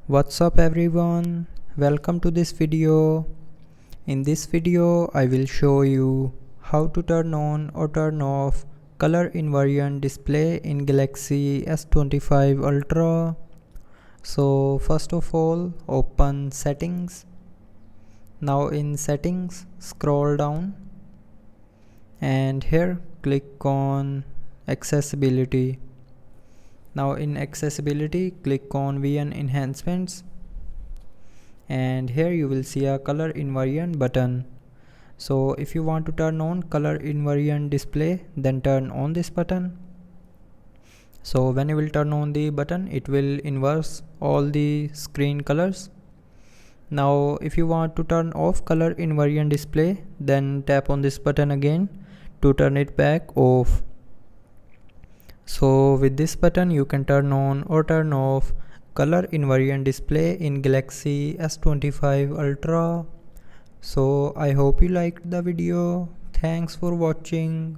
What's up everyone, welcome to this video. In this video I will show you how to turn on or turn off color inversion display in Galaxy S25 Ultra. So first of all, open settings. Now in settings, scroll down and here click on accessibility. Now in accessibility, click on VN enhancements and here you will see a color inversion button. So if you want to turn on color inversion display, then turn on this button. So when you will turn on the button, it will inverse all the screen colors. Now if you want to turn off color inversion display, then tap on this button again to turn it back off. So with this button you can turn on or turn off color inversion display in Galaxy S25 Ultra. So I hope you liked the video. Thanks for watching.